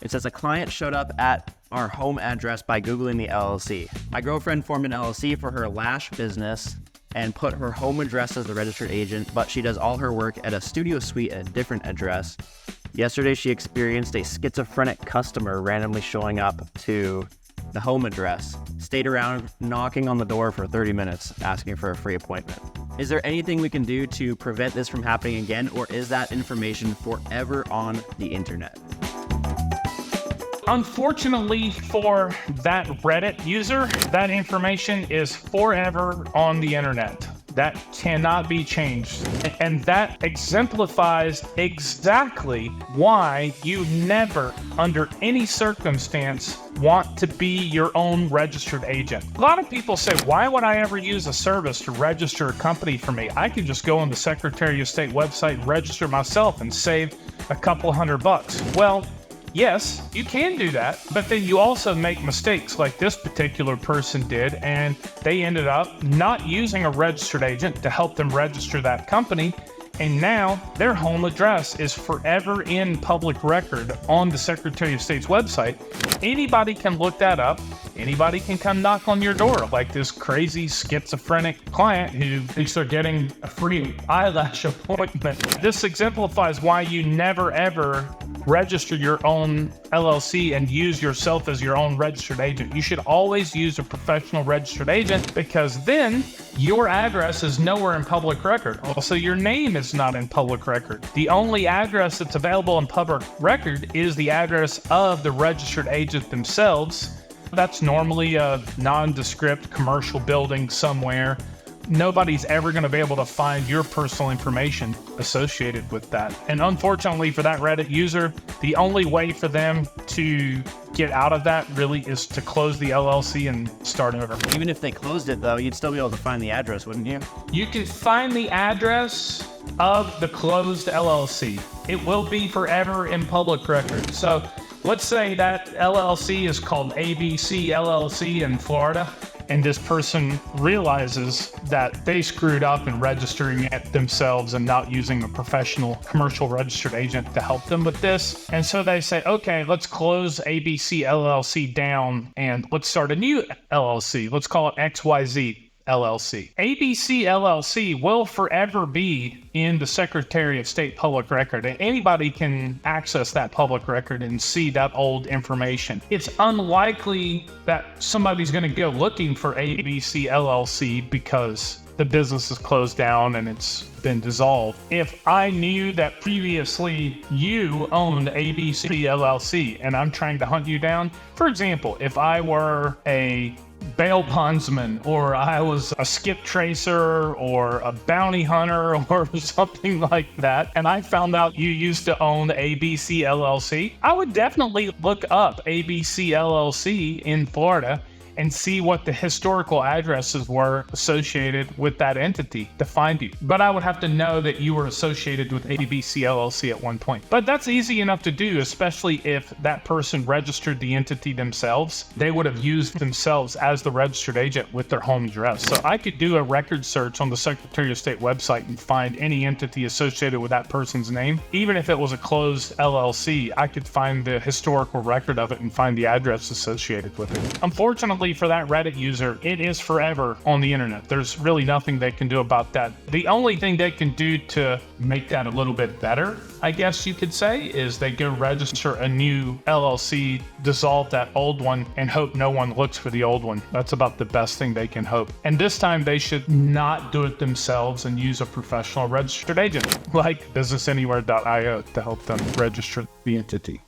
It says a client showed up at our home address by Googling the LLC. My girlfriend formed an LLC for her lash business and put her home address as the registered agent, but she does all her work at a studio suite at a different address. Yesterday, she experienced a schizophrenic customer randomly showing up to the home address, stayed around knocking on the door for 30 minutes, asking for a free appointment. Is there anything we can do to prevent this from happening again, or is that information forever on the internet? Unfortunately for that Reddit user, that information is forever on the internet. That cannot be changed. And that exemplifies exactly why you never, under any circumstance, want to be your own registered agent. A lot of people say, why would I ever use a service to register a company for me? I could just go on the Secretary of State website and register myself and save a couple $100. Well, yes, you can do that, but then you also make mistakes like this particular person did, and they ended up not using a registered agent to help them register that company, and now their home address is forever in public record on the Secretary of State's website. Anybody can look that up. Anybody can come knock on your door, like this crazy schizophrenic client who thinks they're getting a free eyelash appointment. This exemplifies why you never ever register your own LLC and use yourself as your own registered agent. You should always use a professional registered agent, because then your address is nowhere in public record. Also, your name is not in public record. The only address that's available in public record is the address of the registered agent themselves. That's normally a nondescript commercial building somewhere. Nobody's ever going to be able to find your personal information associated with that. And unfortunately for that Reddit user, the only way for them to get out of that really is to close the LLC and start over. Even if they closed it, though, you'd still be able to find the address, wouldn't you? You can find the address of the closed LLC. It will be forever in public record. So let's say that LLC is called ABC LLC in Florida, and this person realizes that they screwed up in registering it themselves and not using a professional commercial registered agent to help them with this. And so they say, okay, let's close ABC LLC down and let's start a new LLC. Let's call it XYZ LLC. ABC LLC will forever be in the Secretary of State public record, and anybody can access that public record and see that old information. It's unlikely that somebody's going to go looking for ABC LLC because the business is closed down and it's been dissolved. If I knew that previously you owned ABC LLC and I'm trying to hunt you down, for example, if I were a bail bondsman, or I was a skip tracer, or a bounty hunter, or something like that, and I found out you used to own ABC LLC, I would definitely look up ABC LLC in Florida and see what the historical addresses were associated with that entity to find you. But I would have to know that you were associated with ABC LLC at one point. But that's easy enough to do, especially if that person registered the entity themselves. They would have used themselves as the registered agent with their home address. So I could do a record search on the Secretary of State website and find any entity associated with that person's name. Even if it was a closed LLC, I could find the historical record of it and find the address associated with it. Unfortunately, for that Reddit user, it is forever on the internet. There's really nothing they can do about that. The only thing they can do to make that a little bit better, I guess you could say, is they go register a new LLC, dissolve that old one, and hope no one looks for the old one. That's about the best thing they can hope. And this time they should not do it themselves and use a professional registered agent like businessanywhere.io to help them register the entity.